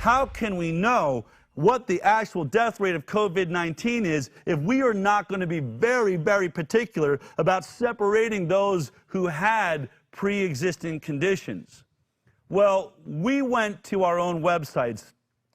how can we know what the actual death rate of COVID-19 is if we are not going to be very, very particular about separating those who had pre-existing conditions? Well, we went to our own websites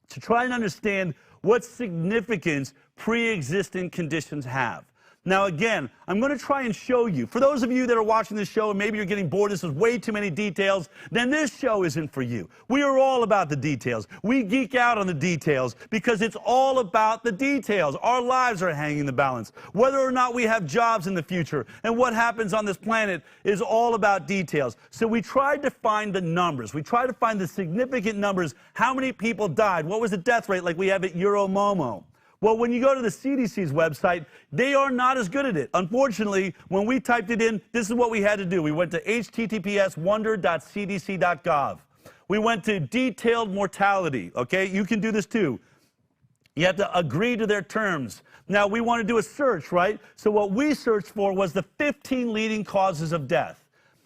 to try and understand what significance pre-existing conditions have. Now, again, I'm going to try and show you. For those of you that are watching this show and maybe you're getting bored, this is way too many details, then this show isn't for you. We are all about the details. We geek out on the details because it's all about the details. Our lives are hanging in the balance. Whether or not we have jobs in the future and what happens on this planet is all about details. So we tried to find the numbers. We tried to find the significant numbers. How many people died? What was the death rate like we have at Euromomo? Well, when you go to the CDC's website, they are not as good at it. Unfortunately, when we typed it in, this is what we had to do. We went to https://wonder.cdc.gov. We went to detailed mortality, okay? You can do this too. You have to agree to their terms. Now, we want to do a search, right? So what we searched for was the 15 leading causes of death.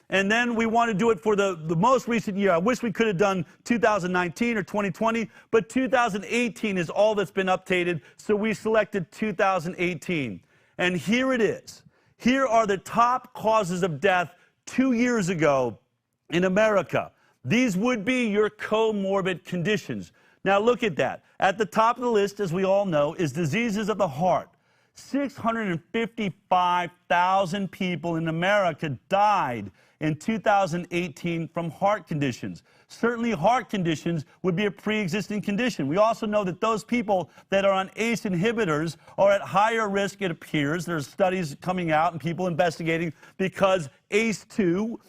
And then we want to do it for the most recent year. I wish we could have done 2019 or 2020, but 2018 is all that's been updated, so we selected 2018. And here it is. Here are the top causes of death 2 years ago in America. These would be your comorbid conditions. Now look at that. At the top of the list, as we all know, is diseases of the heart. 655,000 people in America died in 2018 from heart conditions. Certainly heart conditions would be a pre-existing condition. We also know that those people that are on ACE inhibitors are at higher risk, it appears. There's studies coming out and people investigating because ACE2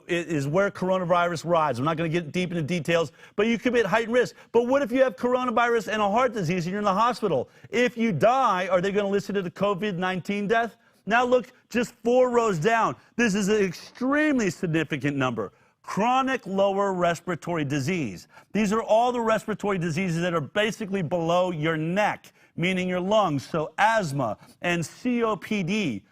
is where coronavirus rides. I'm not going to get deep into details, but you could be at heightened risk. But what if you have coronavirus and a heart disease and you're in the hospital? If you die, are they going to list it as a COVID-19 death? Now look just 4 rows down. This is an extremely significant number. Chronic lower respiratory disease. These are all the respiratory diseases that are basically below your neck, meaning your lungs, so asthma and COPD.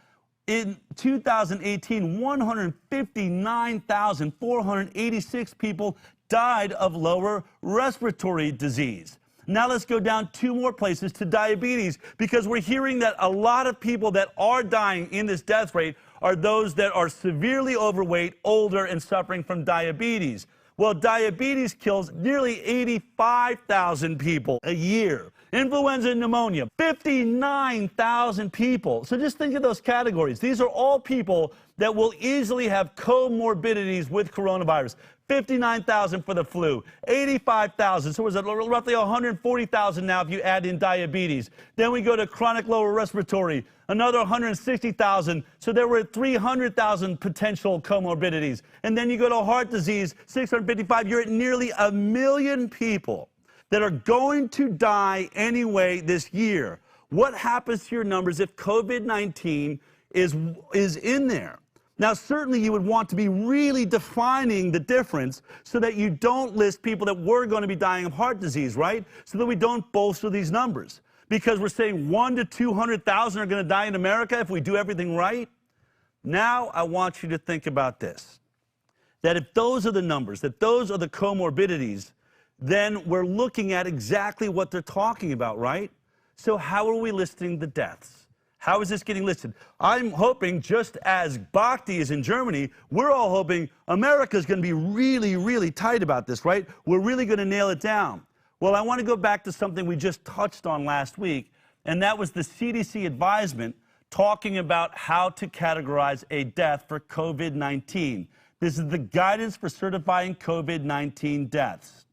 In 2018, 159,486 people died of lower respiratory disease. Now let's go down 2 more places to diabetes, because we're hearing that a lot of people that are dying in this death rate are those that are severely overweight, older, and suffering from diabetes. Well, diabetes kills nearly 85,000 people a year. Influenza and pneumonia, 59,000 people. So just think of those categories. These are all people that will easily have comorbidities with coronavirus. 59,000 for the flu, 85,000, so it was roughly 140,000 now if you add in diabetes. Then we go to chronic lower respiratory, another 160,000, so there were 300,000 potential comorbidities. And then you go to heart disease, 655, you're at nearly 1 million people that are going to die anyway this year. What happens to your numbers if COVID-19 is in there? Now, certainly you would want to be really defining the difference so that you don't list people that were going to be dying of heart disease, right? So that we don't bolster these numbers. Because we're saying 100,000 to 200,000 are going to die in America if we do everything right. Now, I want you to think about this. That if those are the numbers, that those are the comorbidities, then we're looking at exactly what they're talking about, right? So how are we listing the deaths? How is this getting listed? I'm hoping, just as Bhakti is in Germany, we're all hoping America's going to be really, really tight about this, right? We're really going to nail it down. Well, I want to go back to something we just touched on last week, and that was the CDC advisement talking about how to categorize a death for COVID-19. This is the guidance for certifying COVID-19 deaths.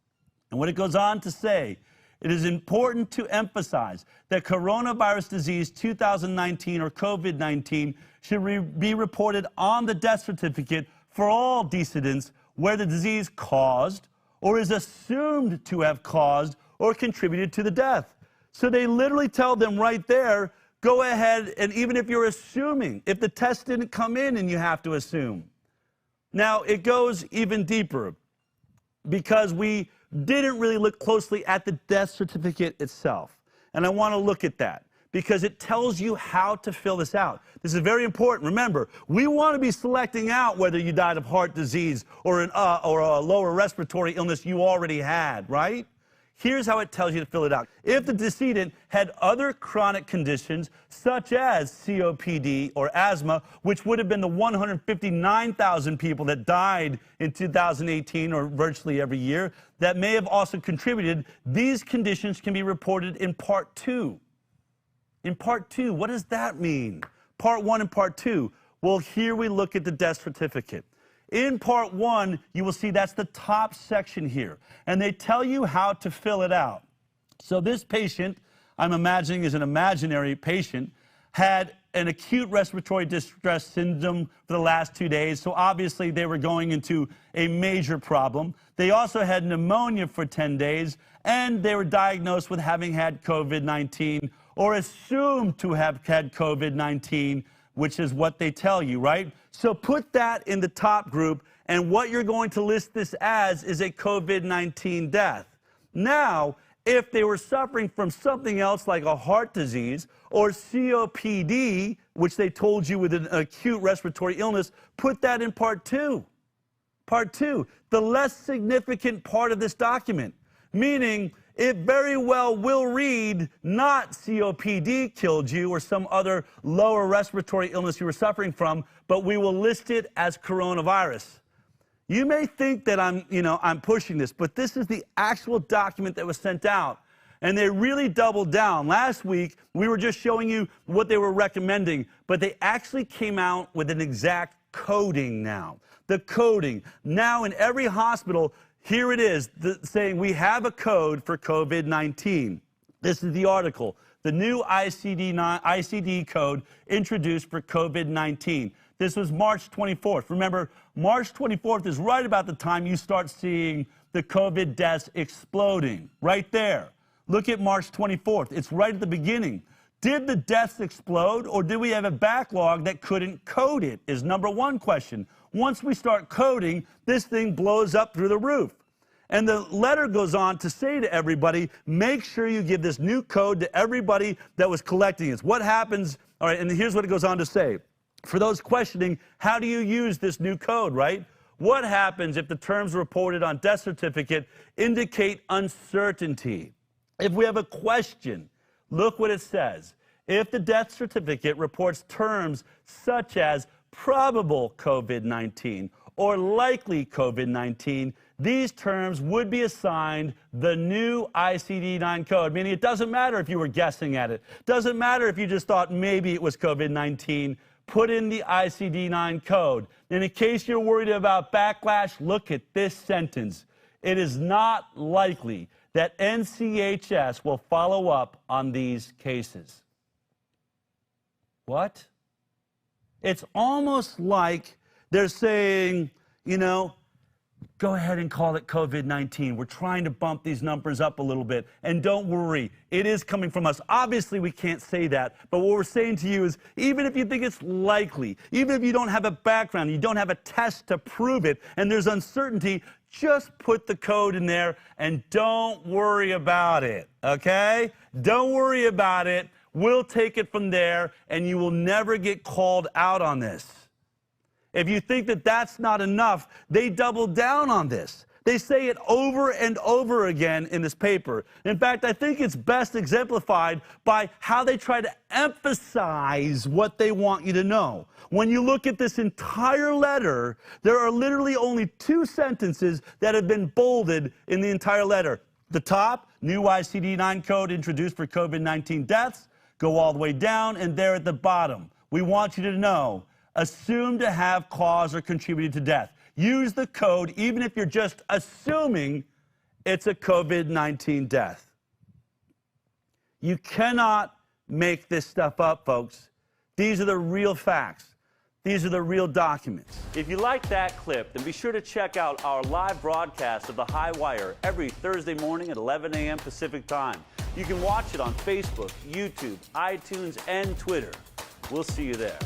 And what it goes on to say, it is important to emphasize that coronavirus disease 2019 or COVID-19 should be reported on the death certificate for all decedents where the disease caused or is assumed to have caused or contributed to the death. So they literally tell them right there, go ahead, and even if you're assuming, if the test didn't come in and you have to assume. Now, it goes even deeper because we didn't really look closely at the death certificate itself. And I want to look at that because it tells you how to fill this out. This is very important. Remember, we want to be selecting out whether you died of heart disease or a lower respiratory illness you already had, right? Here's how it tells you to fill it out. If the decedent had other chronic conditions, such as COPD or asthma, which would have been the 159,000 people that died in 2018 or virtually every year, that may have also contributed, these conditions can be reported in Part 2. In Part 2, what does that mean? Part 1 and Part 2. Well, here we look at the death certificate. In Part 1, you will see that's the top section here, and they tell you how to fill it out. So this patient, I'm imagining is an imaginary patient, had an acute respiratory distress syndrome for the last 2 days, so obviously they were going into a major problem. They also had pneumonia for 10 days, and they were diagnosed with having had COVID-19 or assumed to have had COVID-19, which is what they tell you, right? So put that in the top group, and what you're going to list this as is a COVID-19 death. Now, if they were suffering from something else like a heart disease or COPD, which they told you with an acute respiratory illness, put that in Part 2. Part 2, the less significant part of this document, meaning it very well will read not COPD killed you or some other lower respiratory illness you were suffering from, but we will list it as coronavirus. You may think that I'm pushing this, but this is the actual document that was sent out. And they really doubled down. Last week, we were just showing you what they were recommending, but they actually came out with an exact coding now. The coding. Now in every hospital, here it is, saying we have a code for COVID-19. This is the article, the new ICD code introduced for COVID-19. This was March 24th. Remember, March 24th is right about the time you start seeing the COVID deaths exploding, right there. Look at March 24th. It's right at the beginning. Did the deaths explode, or did we have a backlog that couldn't code it, is number one question. Once we start coding, this thing blows up through the roof. And the letter goes on to say to everybody, make sure you give this new code to everybody that was collecting it. What happens, all right, and here's what it goes on to say. For those questioning, how do you use this new code, right? What happens if the terms reported on death certificate indicate uncertainty? If we have a question, look what it says. If the death certificate reports terms such as probable COVID-19 or likely COVID-19, these terms would be assigned the new ICD-9 code, meaning it doesn't matter if you were guessing at it. Doesn't matter if you just thought maybe it was COVID-19. Put in the ICD-9 code. And in case you're worried about backlash, look at this sentence. It is not likely that NCHS will follow up on these cases. What? It's almost like they're saying, you know, go ahead and call it COVID-19. We're trying to bump these numbers up a little bit. And don't worry, it is coming from us. Obviously, we can't say that. But what we're saying to you is, even if you think it's likely, even if you don't have a background, you don't have a test to prove it, and there's uncertainty, just put the code in there and don't worry about it, okay? Don't worry about it. We'll take it from there, and you will never get called out on this. If you think that that's not enough, they double down on this. They say it over and over again in this paper. In fact, I think it's best exemplified by how they try to emphasize what they want you to know. When you look at this entire letter, there are literally only 2 sentences that have been bolded in the entire letter. The top, new ICD-9 code introduced for COVID-19 deaths. Go all the way down, and there at the bottom, we want you to know, assumed to have caused or contributed to death. Use the code even if you're just assuming it's a COVID-19 death. You cannot make this stuff up, folks. These are the real facts. These are the real documents. If you like that clip, then be sure to check out our live broadcast of the Highwire every Thursday morning at 11 a.m. Pacific time. You can watch it on Facebook, YouTube, iTunes, and Twitter. We'll see you there.